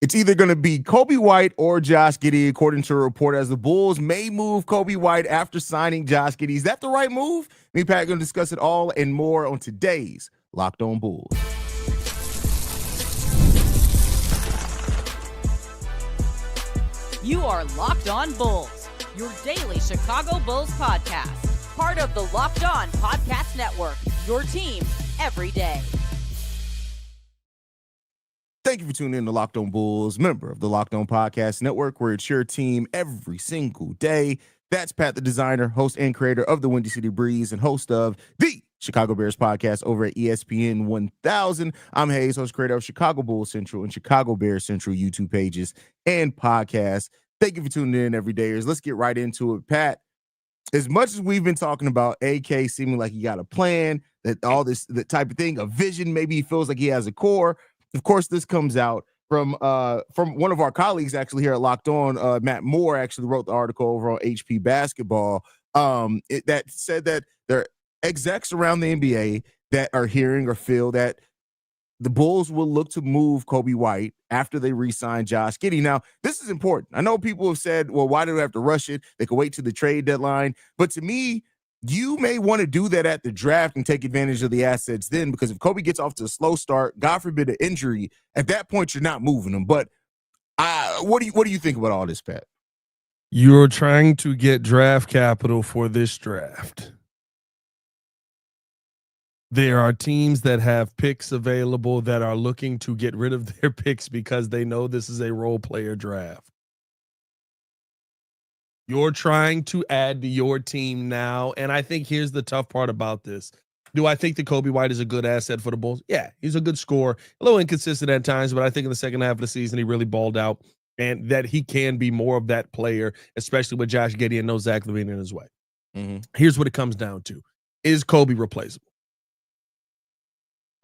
It's either going to be Coby White or Josh Giddey, according to a report, as the Bulls may move Coby White after signing Josh Giddey. Is that the right move? Me and Pat are going to discuss it all and more on today's Locked On Bulls. You are Locked On Bulls, your daily Chicago Bulls podcast. Part of the Locked On Podcast Network, your team every day. Thank you for tuning in to Locked On Bulls, member of the Locked On Podcast Network, where it's your team every single day. That's Pat the Designer, host and creator of the Windy City Breeze and host of the Chicago Bears podcast over at ESPN 1000. I'm Haize, host creator of Chicago Bulls Central and Chicago Bears Central YouTube pages and podcasts. Thank you for tuning in every day. Let's get right into it. Pat, as much as we've been talking about AK seeming like he got a plan, that all this, the type of thing, a vision, maybe he feels like he has a core. Of course, this comes out from one of our colleagues actually here at Locked On. Matt Moore actually wrote the article over on HP Basketball that said that there are execs around the NBA that are hearing or feel that the Bulls will look to move Coby White after they re-sign Josh Giddey. Now, this is important. I know people have said, well, why do we have to rush it? They could wait to the trade deadline. But to me, you may want to do that at the draft and take advantage of the assets then, because if Coby gets off to a slow start, God forbid an injury, at that point, you're not moving him. But what do you think about all this, Pat? You're trying to get draft capital for this draft. There are teams that have picks available that are looking to get rid of their picks because they know this is a role player draft. You're trying to add to your team now, and I think here's the tough part about this. Do I think that Coby White is a good asset for the Bulls? Yeah, he's a good scorer. A little inconsistent at times, but I think in the second half of the season he really balled out, and that he can be more of that player, especially with Josh Giddey and no Zach LaVine in his way. Mm-hmm. Here's what it comes down to. Is Coby replaceable?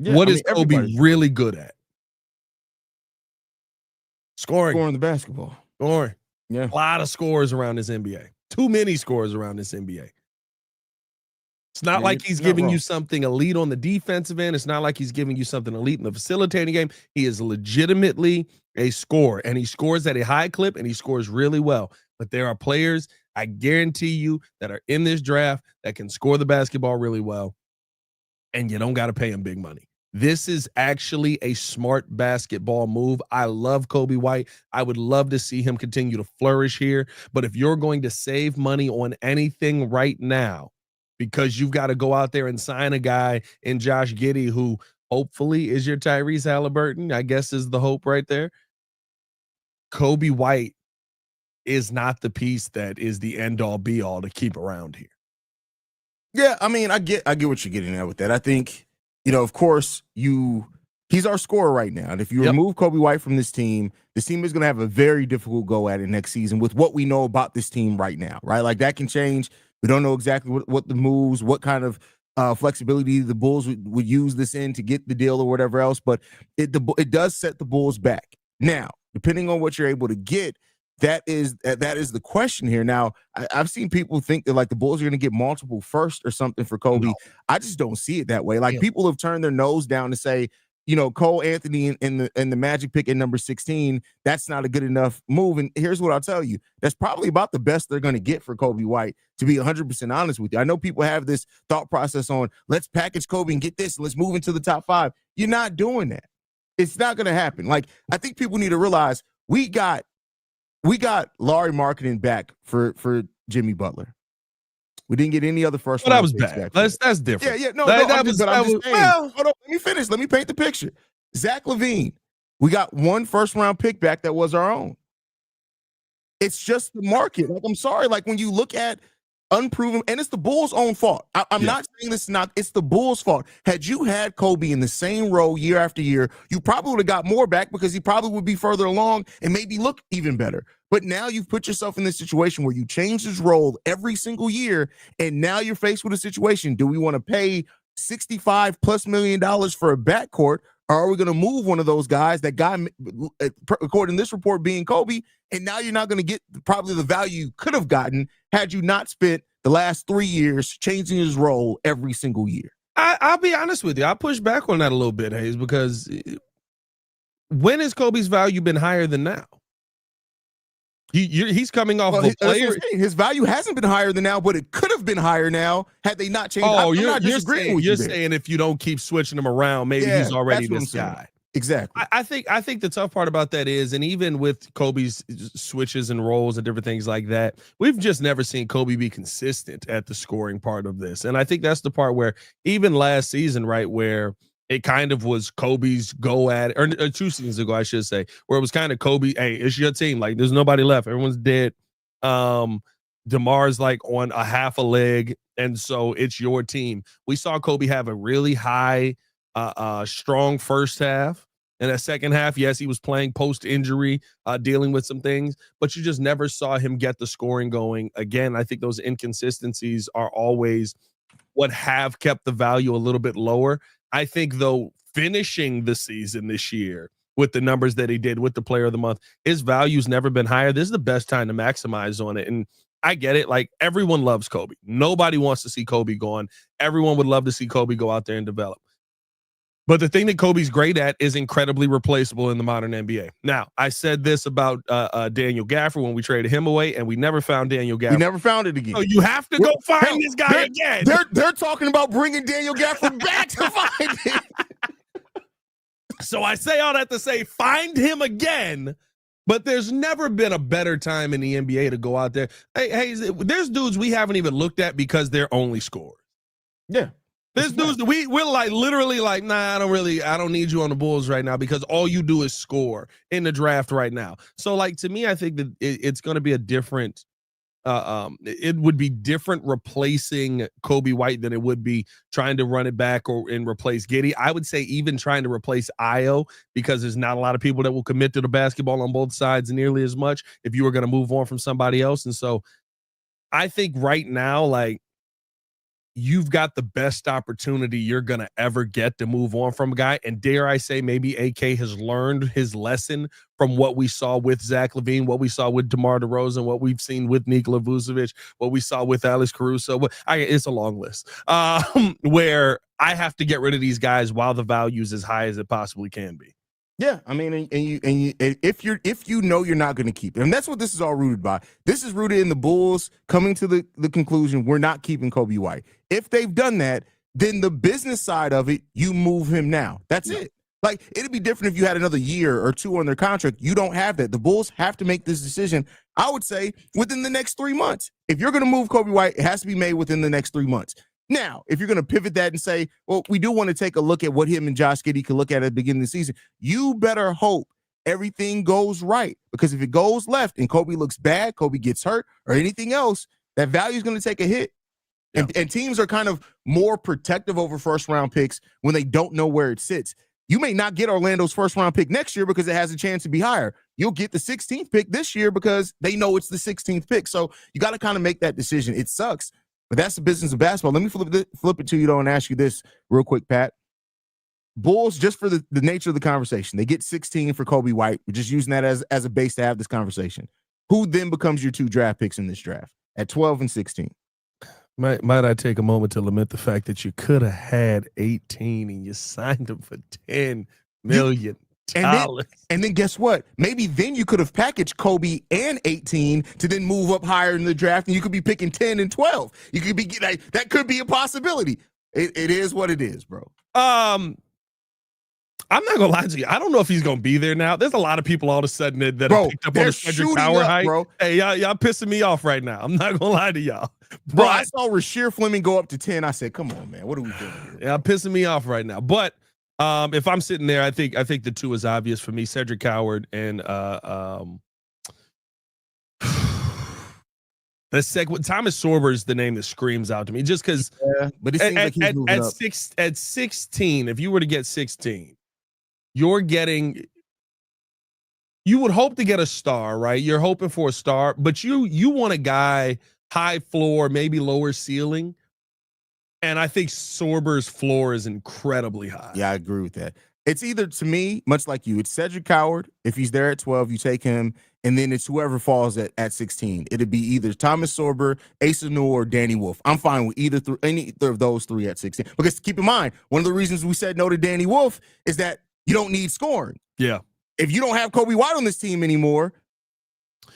Yeah, what is Coby really good at? Scoring the basketball. Scoring. Yeah. A lot of scores around this NBA. Too many scores around this NBA. It's not like he's giving you something elite on the defensive end. It's not like he's giving you something elite in the facilitating game. He is legitimately a scorer, and he scores at a high clip, and he scores really well. But there are players, I guarantee you, that are in this draft that can score the basketball really well, and you don't got to pay him big money. This is actually a smart basketball move. I love Coby White. I would love to see him continue to flourish here. But if you're going to save money on anything right now, because you've got to go out there and sign a guy in Josh Giddey, who hopefully is your Tyrese Halliburton, I guess is the hope right there. Coby White is not the piece that is the end-all be-all to keep around here. Yeah, I mean, I get what you're getting at with that. I think, of course, he's our scorer right now. And if you remove Coby White from this team is going to have a very difficult go at it next season with what we know about this team right now, right? Like, that can change. We don't know exactly what the moves, what kind of flexibility the Bulls would use this in to get the deal or whatever else, but it does set the Bulls back. Now, depending on what you're able to get, that is the question here. Now, I've seen people think that like the Bulls are going to get multiple first or something for Coby. No. I just don't see it that way. Like, people have turned their nose down to say, Cole Anthony in the Magic pick at number 16, that's not a good enough move. And here's what I'll tell you. That's probably about the best they're going to get for Coby White, to be 100% honest with you. I know people have this thought process on, let's package Coby and get this, and let's move into the top 5. You're not doing that. It's not going to happen. Like, I think people need to realize we got Larry Marketing back for Jimmy Butler. We didn't get any other first round. That was bad. That's different. Yeah. No, I'm just saying. Well, hold on, let me finish. Let me paint the picture. Zach LaVine, we got one first round pick back that was our own. It's just the market. Like, I'm sorry. Like, when you look at unproven, and it's the Bulls' own fault. I'm not saying this is not. It's the Bulls' fault. Had you had Coby in the same role year after year, you probably would have got more back because he probably would be further along and maybe look even better. But now you've put yourself in this situation where you change his role every single year, and now you're faced with a situation. Do we want to pay $65+ million for a backcourt, or are we going to move one of those guys, that guy, according to this report, being Coby, and now you're not going to get probably the value you could have gotten had you not spent the last 3 years changing his role every single year? I'll be honest with you. I push back on that a little bit, Haize, because when has Kobe's value been higher than now? He's coming off a player. His value hasn't been higher than now, but it could have been higher now had they not changed. Oh, you're saying if you don't keep switching him around, maybe he's already this guy. Exactly. I think the tough part about that is, and even with Kobe's switches and roles and different things like that, we've just never seen Kobe be consistent at the scoring part of this. And I think that's the part where even last season, right, where it kind of was Kobe's go at it, or 2 seasons ago, I should say, where it was kind of Kobe, hey, it's your team. Like, there's nobody left. Everyone's dead. DeMar's like on a half a leg, and so it's your team. We saw Kobe have a really high, strong first half. And that second half, yes, he was playing post-injury, dealing with some things, but you just never saw him get the scoring going. Again, I think those inconsistencies are always what have kept the value a little bit lower. I think, though, finishing the season this year with the numbers that he did with the player of the month, his value's never been higher. This is the best time to maximize on it. And I get it. Like, everyone loves Kobe. Nobody wants to see Kobe gone. Everyone would love to see Kobe go out there and develop. But the thing that Kobe's great at is incredibly replaceable in the modern NBA. Now, I said this about Daniel Gafford when we traded him away, and we never found Daniel Gafford. We never found it again. So you have to go find this guy again. They're talking about bringing Daniel Gafford back to find him. So I say all that to say, find him again. But there's never been a better time in the NBA to go out there. Hey, there's dudes we haven't even looked at because they're only scorers. Yeah. There's dudes that we're like literally like, nah, I don't need you on the Bulls right now because all you do is score in the draft right now. So, like, to me, I think that it's going to be a different, it would be different replacing Coby White than it would be trying to run it back and replace Giddey. I would say even trying to replace Io, because there's not a lot of people that will commit to the basketball on both sides nearly as much if you were going to move on from somebody else. And so I think right now, like, you've got the best opportunity you're going to ever get to move on from a guy. And dare I say, maybe AK has learned his lesson from what we saw with Zach LaVine, what we saw with DeMar DeRozan, what we've seen with Nikola Vucevic, what we saw with Alex Caruso. It's a long list where I have to get rid of these guys while the value is as high as it possibly can be. Yeah, I mean, and if you know you're not going to keep it, and that's what this is all rooted by. This is rooted in the Bulls coming to the conclusion we're not keeping Coby White. If they've done that, then the business side of it, you move him now. That's it. Like, it'd be different if you had another year or two on their contract. You don't have that. The Bulls have to make this decision, I would say, within the next 3 months. If you're going to move Coby White, it has to be made within the next 3 months. Now, if you're going to pivot that and say, well, we do want to take a look at what him and Josh Giddey could look at the beginning of the season, you better hope everything goes right. Because if it goes left and Kobe looks bad, Kobe gets hurt, or anything else, that value is going to take a hit. Yeah. And teams are kind of more protective over first-round picks when they don't know where it sits. You may not get Orlando's first-round pick next year because it has a chance to be higher. You'll get the 16th pick this year because they know it's the 16th pick. So you got to kind of make that decision. It sucks. But that's the business of basketball. Let me flip it to you, though, and ask you this real quick, Pat. Bulls, just for the nature of the conversation, they get 16 for Coby White. We're just using that as a base to have this conversation. Who then becomes your 2 draft picks in this draft at 12 and 16? Might I take a moment to lament the fact that you could have had 18 and you signed them for $10 million. And then guess what? Maybe then you could have packaged Kobe and 18 to then move up higher in the draft, and you could be picking 10 and 12. You could be like, that could be a possibility. It is what it is, bro. I'm not gonna lie to you. I don't know if he's gonna be there now. There's a lot of people all of a sudden that have picked up on the Cedric Howard hype. Bro. Hey, y'all pissing me off right now. I'm not gonna lie to y'all. Bro, I saw Rasheer Fleming go up to 10. I said, come on, man. What are we doing here? Yeah, pissing me off right now. But if I'm sitting there, I think the 2 is obvious for me: Cedric Howard and Thomas Sorber is the name that screams out to me, just because. Yeah, but it seems like he's moving up. At 16, if you were to get 16, you're getting. You would hope to get a star, right? You're hoping for a star, but you want a guy high floor, maybe lower ceiling. And I think Sorber's floor is incredibly high. Yeah, I agree with that. It's either, to me, much like you, it's Cedric Howard. If he's there at 12, you take him. And then it's whoever falls at 16. It'd be either Thomas Sorber, Asa Newell, or Danny Wolf. I'm fine with any of those 3 at 16. Because keep in mind, one of the reasons we said no to Danny Wolf is that you don't need scoring. Yeah. if you don't have Coby White on this team anymore,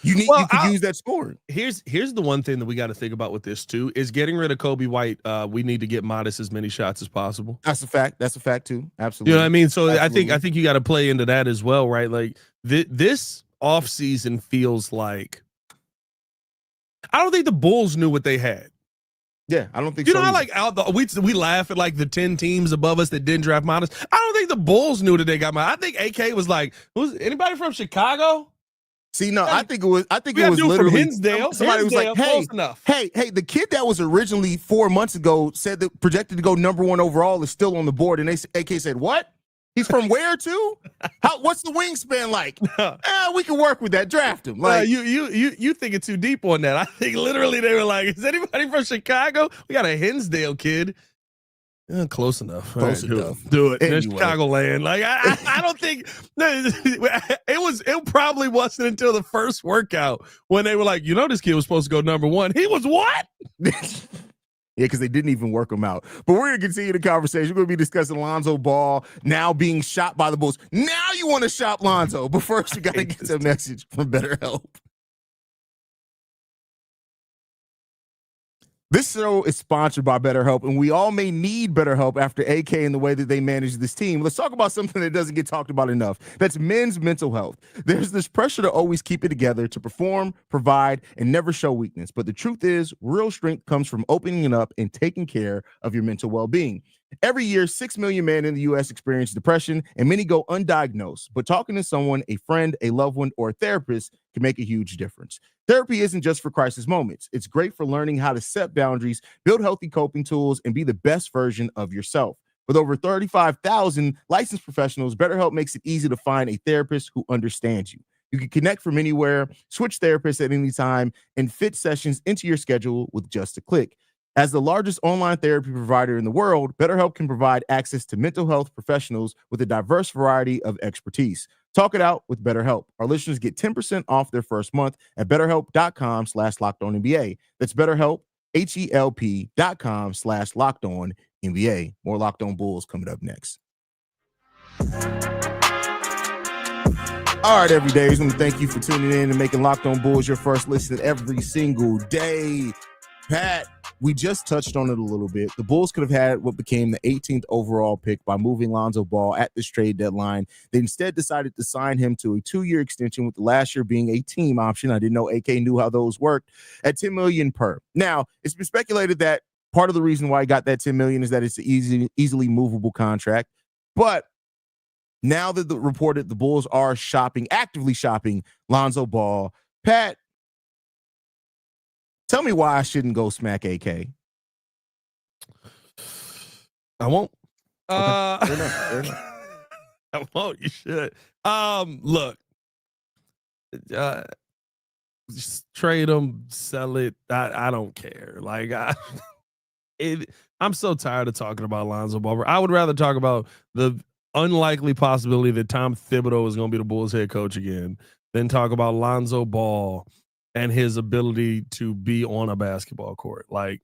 you could use that scoring. Here's the one thing that we got to think about with this too is getting rid of Coby White. We need to get Matas as many shots as possible. That's a fact. That's a fact too. Absolutely. You know what I mean? So Absolutely. I think you got to play into that as well, right? Like this offseason feels like I don't think the Bulls knew what they had. Yeah, I don't think you so. You know how we laugh at like the 10 teams above us that didn't draft Matas. I don't think the Bulls knew that they got Matas. I think AK was like, who's anybody from Chicago? See, no, I think it was literally from Hinsdale. Somebody was like, hey, the kid that was originally 4 months ago said that projected to go #1 overall is still on the board. And AK said, what? He's from where too? What's the wingspan like? We can work with that. Draft him. Like you thinking too deep on that. I think literally they were like, is anybody from Chicago? We got a Hinsdale kid. Close enough. Close enough. Do it. Anyway. In Chicagoland. Like I don't think it probably wasn't until the first workout when they were like, this kid was supposed to go #1. He was what? Yeah, because they didn't even work him out. But we're going to continue the conversation. We're going to be discussing Lonzo Ball now being shopped by the Bulls. Now you want to shop Lonzo. But first, we got to get a message from BetterHelp. This show is sponsored by BetterHelp, and we all may need BetterHelp after AK and the way that they manage this team. Let's talk about something that doesn't get talked about enough. That's men's mental health. There's this pressure to always keep it together, to perform, provide, and never show weakness. But the truth is, real strength comes from opening it up and taking care of your mental well-being. Every year, 6 million men in the U.S. experience depression, and many go undiagnosed. But talking to someone, a friend, a loved one, or a therapist can make a huge difference. Therapy isn't just for crisis moments. It's great for learning how to set boundaries, build healthy coping tools, and be the best version of yourself. With over 35,000 licensed professionals, BetterHelp makes it easy to find a therapist who understands you. You can connect from anywhere, switch therapists at any time, and fit sessions into your schedule with just a click. As the largest online therapy provider in the world, BetterHelp can provide access to mental health professionals with a diverse variety of expertise. Talk it out with BetterHelp. Our listeners get 10% off their first month at BetterHelp.com/LockedOnNBA. That's BetterHelp, HELP.com/LockedOnNBA. More Locked On Bulls coming up next. All right, every day, I want to thank you for tuning in and making Locked On Bulls your first listen every single day. Pat, we just touched on it a little bit. The Bulls could have had what became the 18th overall pick by moving Lonzo Ball at this trade deadline. They instead decided to sign him to a 2-year extension, with the last year being a team option. I didn't know AK knew how those worked, at $10 million per. Now, it's been speculated that part of the reason why he got that $10 million is that it's an easily movable contract. But now that reported the Bulls are actively shopping Lonzo Ball, Pat, tell me why I shouldn't go smack AK. I won't. Okay. Fair enough. I won't. You should. Look. Just trade them, sell it. I don't care. Like I'm so tired of talking about Lonzo Ball. I would rather talk about the unlikely possibility that Tom Thibodeau is going to be the Bulls head coach again than talk about Lonzo Ball and his ability to be on a basketball court. Like,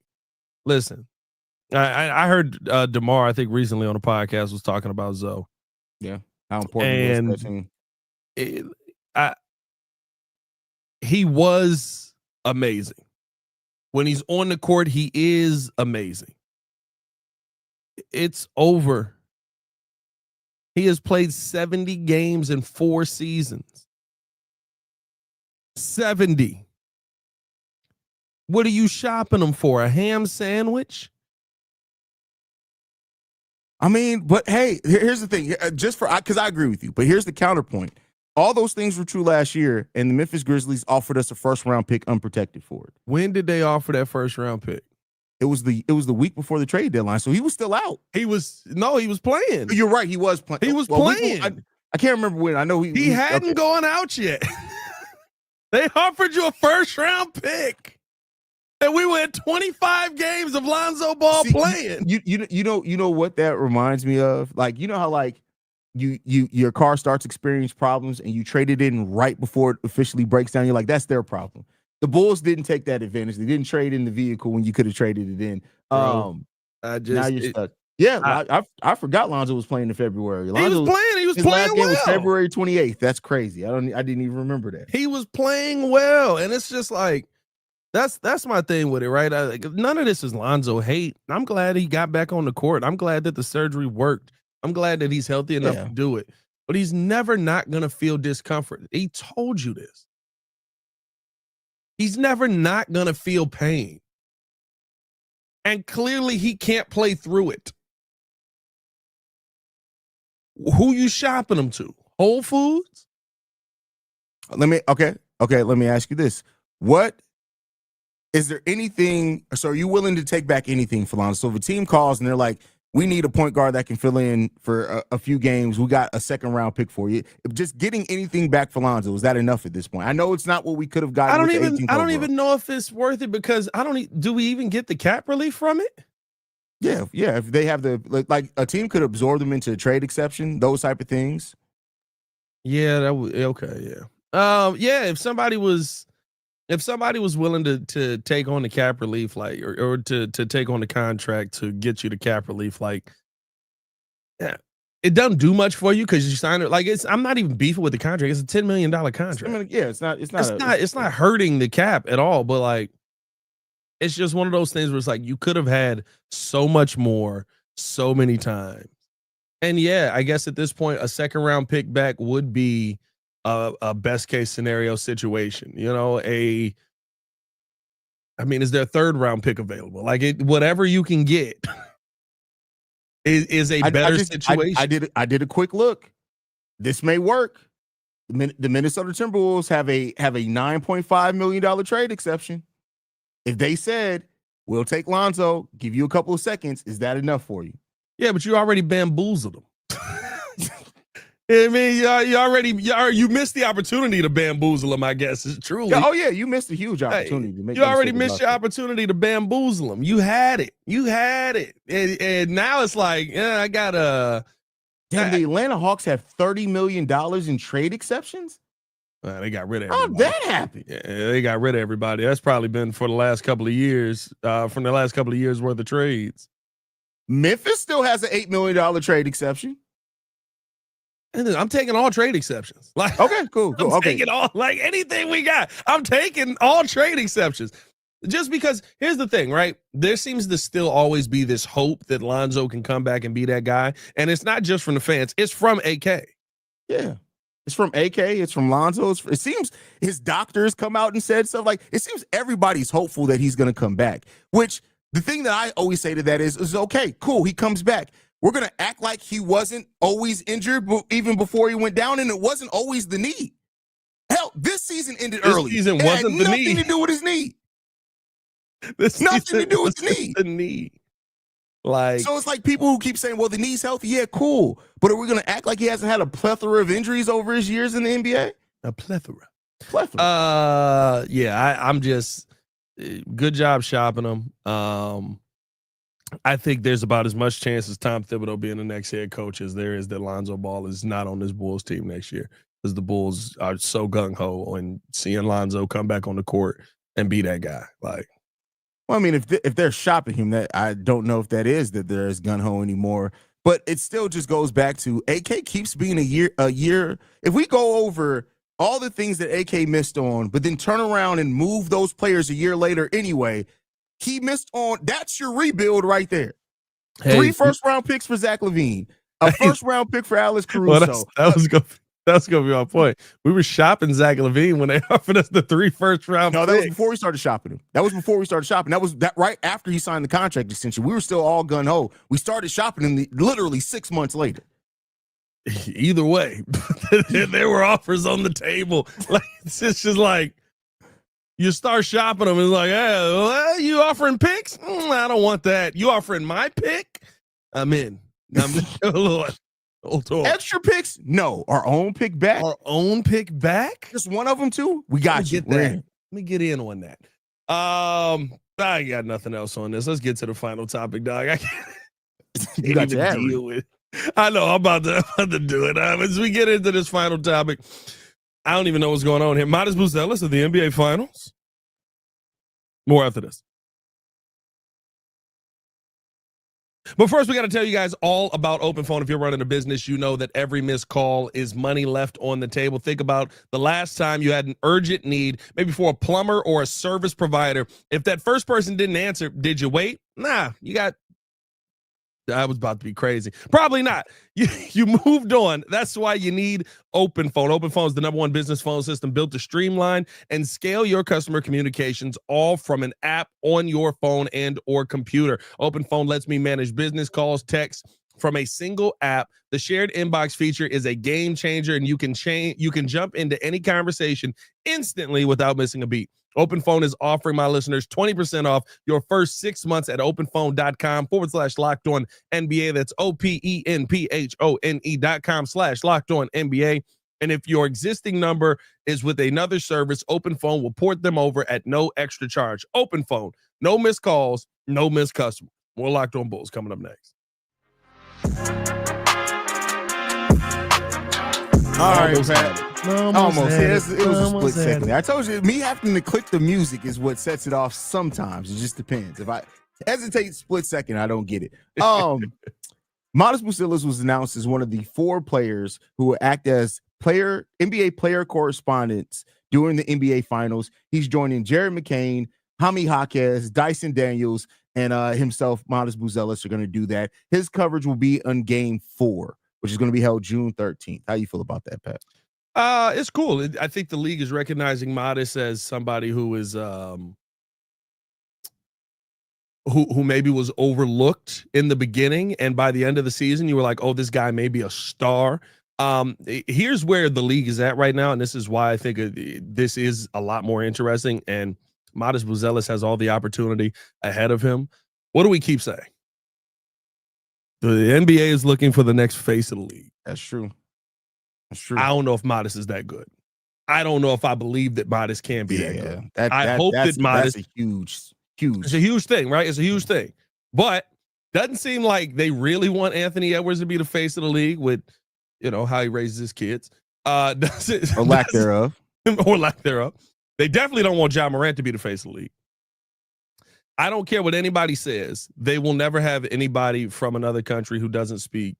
listen, I heard DeMar, I think recently on a podcast, was talking about Zoe. Yeah, how important it is. He was amazing. When he's on the court, he is amazing. It's over. He has played 70 games in 4 seasons. 70. What are you shopping him for? A ham sandwich? I mean, but hey, here's the thing. Because I agree with you, but here's the counterpoint. All those things were true last year, and the Memphis Grizzlies offered us a first-round pick unprotected for it. When did they offer that first-round pick? It was the week before the trade deadline, so he was still out. He was playing. You're right, he was playing. He was playing. I can't remember when. I know he hadn't gone out yet. They offered you a first-round pick. And we went 25 games of Lonzo Ball playing. You know what that reminds me of? Like, you know how like your car starts experiencing problems and you trade it in right before it officially breaks down. You're like, that's their problem. The Bulls didn't take that advantage. They didn't trade in the vehicle when you could have traded it in. Now you're stuck. Yeah, I forgot Lonzo was playing in February. He was His playing last game was well. February 28th. That's crazy. I didn't even remember that. He was playing well, and it's just like that's my thing with it, right? None of this is Lonzo hate. I'm glad he got back on the court. I'm glad that the surgery worked. I'm glad that he's healthy enough to do it. But he's never not gonna feel discomfort. He told you this. He's never not gonna feel pain. And clearly he can't play through it. Who you shopping him to? Whole Foods? Let me ask you this. What is there anything? So are you willing to take back anything for Lonzo? So if a team calls and they're like, we need a point guard that can fill in for a few games, we got a second round pick for you. Just getting anything back for Lonzo, is that enough at this point? I know it's not what we could have gotten. I don't even know if it's worth it because do we even get the cap relief from it? Yeah. If they have like a team could absorb them into a trade exception, those type of things. Yeah, that would okay. Yeah. Yeah. If somebody was willing to take on the cap relief, like or to take on the contract to get you the cap relief, like, yeah, it doesn't do much for you because you signed it. Like I'm not even beefing with the contract. It's a $10 million contract. I mean, yeah, it's not hurting the cap at all. But like, it's just one of those things where it's like you could have had so much more, so many times. And yeah, I guess at this point, a second round pick back would be a best case scenario situation. You know, is there a third round pick available? Like whatever you can get is a better situation. I did a quick look. This may work. The Minnesota Timberwolves have a $9.5 million trade exception. If they said, we'll take Lonzo, give you a couple of seconds, is that enough for you? Yeah, but you already bamboozled them. I mean, you missed the opportunity to bamboozle them, I guess, is truly. Yeah, you missed a huge opportunity. You already missed your opportunity to bamboozle them. You had it. And now it's like, I got a... Damn, the Atlanta Hawks have $30 million in trade exceptions? They got rid of everybody. How'd that happen? Yeah, they got rid of everybody. That's probably been for the last couple of years, from the last couple of years worth of trades. Memphis still has an $8 million trade exception. And I'm taking all trade exceptions. Like, okay, cool. I'm taking all, like anything we got. I'm taking all trade exceptions. Just because here's the thing, right? There seems to still always be this hope that Lonzo can come back and be that guy. And it's not just from the fans, it's from AK. Yeah. It's from AK. It's from Lonzo. It seems his doctors come out and said stuff like, it seems everybody's hopeful that he's going to come back, which the thing that I always say to that is okay, cool. He comes back. We're going to act like he wasn't always injured even before he went down, and it wasn't always the knee. Hell, this season ended early. This season wasn't the knee. Nothing to do with his knee. Nothing to do with the knee. The knee. Like, so it's like people who keep saying, well, the knee's healthy. Yeah, cool. But are we going to act like he hasn't had a plethora of injuries over his years in the NBA? A plethora. Yeah, I'm just good job shopping him. I think there's about as much chance as Tom Thibodeau being the next head coach as there is that Lonzo Ball is not on this Bulls team next year, because the Bulls are so gung-ho on seeing Lonzo come back on the court and be that guy. Like, well, I mean, if they're shopping him, that I don't know if that is that there is gung-ho anymore, but it still just goes back to AK keeps being a year. If we go over all the things that AK missed on, but then turn around and move those players a year later anyway, he missed on. That's your rebuild right there. Hey, 3 first-round picks for Zach LaVine, a first-round pick for Alex Caruso. Well, that's gonna be my point. We were shopping Zach LaVine when they offered us the 3 first-round. No, that was before we started shopping him. That was right after he signed the contract extension. We were still all gung-ho. We started shopping him literally 6 months later. Either way, there were offers on the table. Like, it's just like, you start shopping them, it's like, you offering picks? I don't want that. You offering my pick? I'm in. I'm just a little extra picks? No. Our own pick back? Our own pick back? Just one of them too? We got you. Let me get in on that. I got nothing else on this. Let's get to the final topic, dog. I can't even deal with it. I know I'm about to do it. As we get into this final topic, I don't even know what's going on here. Matas Buzelis of the NBA Finals. More after this. But first, we got to tell you guys all about Open Phone. If you're running a business, you know that every missed call is money left on the table. Think about the last time you had an urgent need, maybe for a plumber or a service provider. If that first person didn't answer, did you wait? Nah, I was about to be crazy. Probably not. You moved on. That's why you need Open Phone. Open Phone is the #1 business phone system built to streamline and scale your customer communications, all from an app on your phone and or computer. Open Phone lets me manage business calls, texts from a single app. The shared inbox feature is a game changer, and you can jump into any conversation instantly without missing a beat. Open Phone is offering my listeners 20% off your first 6 months at openphone.com/LockedOnNBA. That's OPENPHONE.com/LockedOnNBA. And if your existing number is with another service, Open Phone will port them over at no extra charge. Open Phone, no missed calls, no missed customers. More Locked On Bulls coming up next. All right, Pat. Almost. It was a split second. I told you, me having to click the music is what sets it off sometimes. It just depends. If I hesitate split second, I don't get it. Matas Buzelis was announced as one of the 4 players who will act as NBA player correspondents during the NBA Finals. He's joining Jared McCain, Jaime Jaquez, Dyson Daniels, and himself, Matas Buzelis, are going to do that. His coverage will be on Game 4, which is going to be held June 13th. How you feel about that, Pat? It's cool. I think the league is recognizing Matas as somebody who is who maybe was overlooked in the beginning, and by the end of the season, you were like, "Oh, this guy may be a star." Here's where the league is at right now, and this is why I think this is a lot more interesting. And Matas Buzelis has all the opportunity ahead of him. What do we keep saying? The NBA is looking for the next face of the league. That's true. That's true. I don't know if Matas is that good. I don't know if I believe that Matas can be that good. I hope that Matas. That's a huge. It's a huge thing, right? It's a huge thing. But doesn't seem like they really want Anthony Edwards to be the face of the league with, how he raises his kids. Or lack thereof. Or lack thereof. They definitely don't want Ja Morant to be the face of the league. I don't care what anybody says. They will never have anybody from another country who doesn't speak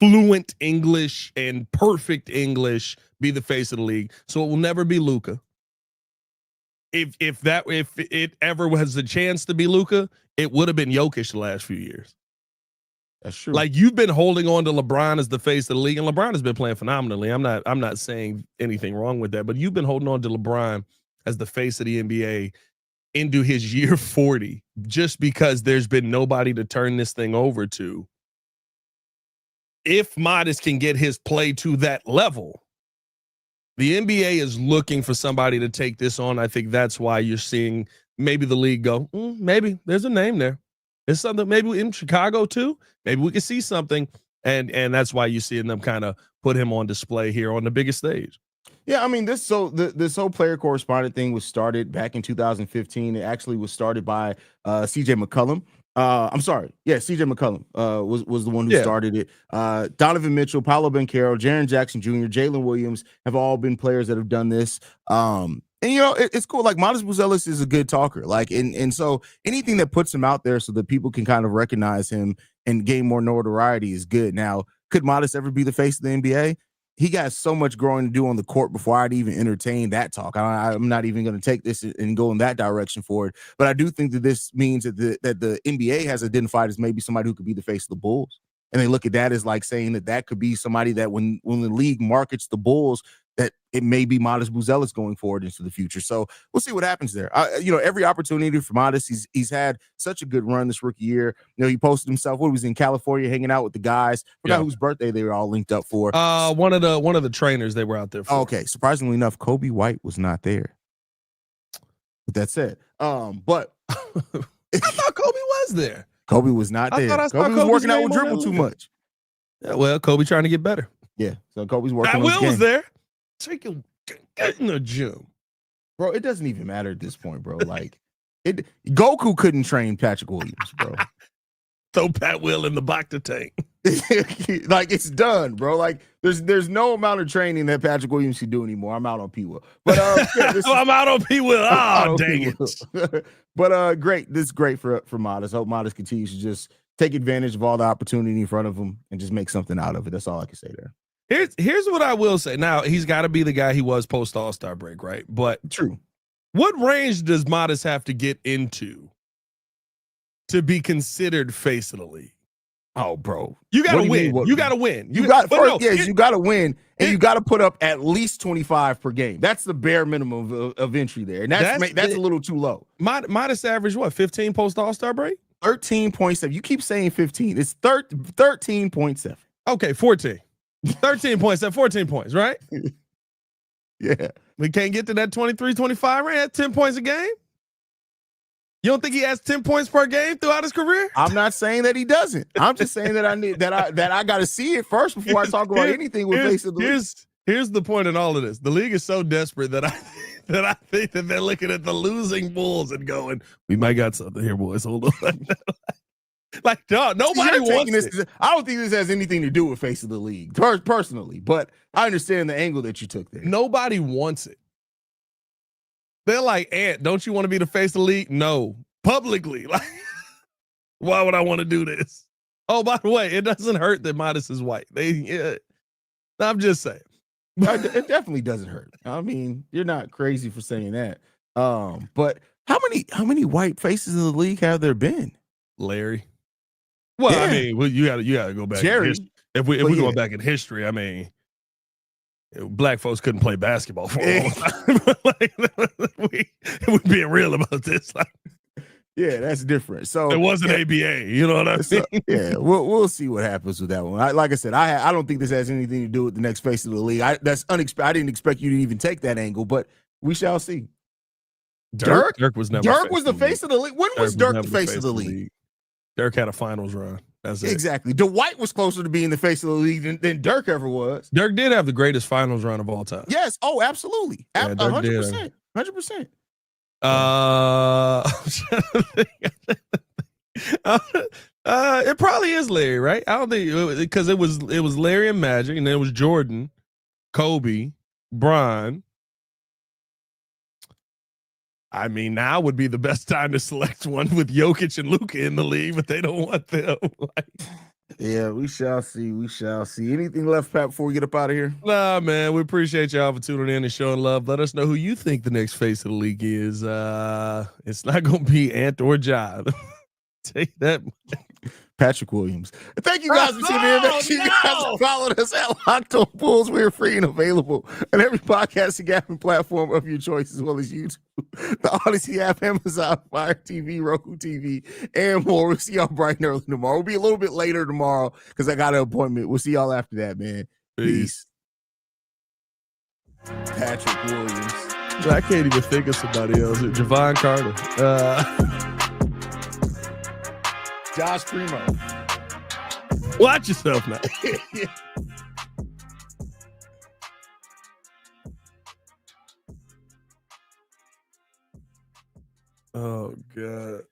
fluent English and perfect English be the face of the league. So it will never be Luka. If it ever was a chance to be Luka, it would have been Jokic the last few years. That's true. Like, you've been holding on to LeBron as the face of the league, and LeBron has been playing phenomenally. I'm not saying anything wrong with that, but you've been holding on to LeBron as the face of the NBA into his year 40 just because there's been nobody to turn this thing over to. If Matas can get his play to that level, the NBA is looking for somebody to take this on. I think that's why you're seeing maybe the league go, maybe there's a name there. There's something maybe in Chicago too. Maybe we can see something. And that's why you're seeing them kind of put him on display here on the biggest stage. Yeah, I mean, this whole player correspondent thing was started back in 2015. It actually was started by CJ McCollum. CJ McCollum was the one who started it. Donovan Mitchell, Paolo Banchero, Jaren Jackson Jr., Jalen Williams have all been players that have done this. And it's cool. Like, Matas Buzelis is a good talker. Like, and so anything that puts him out there so that people can kind of recognize him and gain more notoriety is good. Now, could Matas ever be the face of the NBA? He got so much growing to do on the court before I'd even entertain that talk. I'm not even going to take this and go in that direction for it. But I do think that this means that the NBA has identified as maybe somebody who could be the face of the Bulls. And they look at that as like saying that could be somebody that when the league markets the Bulls, that it may be Matas Buzelis going forward into the future. So we'll see what happens there. Every opportunity for Matas, he's had such a good run this rookie year. He posted himself when he was in California hanging out with the guys. Forgot whose birthday they were all linked up for. One of the trainers they were out there for. Okay, surprisingly enough, Coby White was not there. With that said, but I thought Coby was there. Coby was not there. Coby was working out with dribble too much. Yeah, well, Coby trying to get better. Yeah, so Kobe's working on his game. Was there. Get in the gym. Bro, it doesn't even matter at this point, bro. Like, Goku couldn't train Patrick Williams, bro. Throw Pat Will in the Bacta tank. Like, it's done, bro. Like, there's no amount of training that Patrick Williams can do anymore. I'm out on P. Will. But I'm out on P. Will. Oh, dang it. But great. This is great for Matas. Hope Matas continues to just take advantage of all the opportunity in front of him and just make something out of it. That's all I can say there. Here's what I will say. Now, he's got to be the guy he was post All-Star break, right? But true. What range does Matas have to get into to be considered face of the league? Oh, bro, you gotta win. You gotta win. You got you gotta win, and you gotta put up at least 25 per game. That's the bare minimum of entry there, and that's a little too low. Matas average what? 15 post All-Star break. 13.7. You keep saying 15. It's 13.7. Okay, 14. 13.7. 14 points, right? Yeah. We can't get to that 23, 25 range at 10 points a game. You don't think he has 10 points per game throughout his career? I'm not saying that he doesn't. I'm just saying that I got to see it first before I talk about anything with face of the league. Here's the point in all of this. The league is so desperate that I think that they're looking at the losing Bulls and going, "We might got something here, boys. Hold on." Like, dog, nobody wants this. I don't think this has anything to do with face of the league, personally, but I understand the angle that you took there. Nobody wants it. They're like, Ant, don't you want to be the face of the league? No. Publicly. Like, why would I want to do this? Oh, by the way, it doesn't hurt that Matas is white. I'm just saying. It definitely doesn't hurt. I mean, you're not crazy for saying that. But how many white faces in the league have there been? Larry. Well, yeah. I mean, you gotta go back. Jerry. If we go back in history, I mean, black folks couldn't play basketball for a long time. Like, we're being real about this. Like, yeah, that's different. So it wasn't ABA. You know what I mean? So, yeah, we'll see what happens with that one. Like I said, I don't think this has anything to do with the next face of the league. That's unexpected. I didn't expect you to even take that angle, but we shall see. Dirk was never. Dirk was the face of the league. When was Dirk the face of the league? Dirk had a finals run. That's it. Exactly. Dwight was closer to being the face of the league than Dirk ever was. Dirk did have the greatest finals run of all time. Yes. Oh, absolutely. 100%. 100%. It probably is Larry, right? I don't think because it was Larry and Magic, and then it was Jordan, Kobe, Bron. I mean, now would be the best time to select one with Jokic and Luka in the league, but they don't want them. Yeah, we shall see. We shall see. Anything left, Pat, before we get up out of here? Nah, man. We appreciate y'all for tuning in and showing love. Let us know who you think the next face of the league is. It's not going to be Ant or Jive. Take that. Patrick Williams. Thank you guys for tuning in. Make sure you guys follow us at Locked On Bulls. We are free and available on every podcasting app and platform of your choice, as well as YouTube, the Odyssey app, Amazon Fire TV, Roku TV, and more. We'll see y'all bright and early tomorrow. We'll be a little bit later tomorrow because I got an appointment. We'll see y'all after that, man. Peace. Patrick Williams. I can't even think of somebody else. Javon Carter. Josh Primo. Watch yourself now. Oh, God.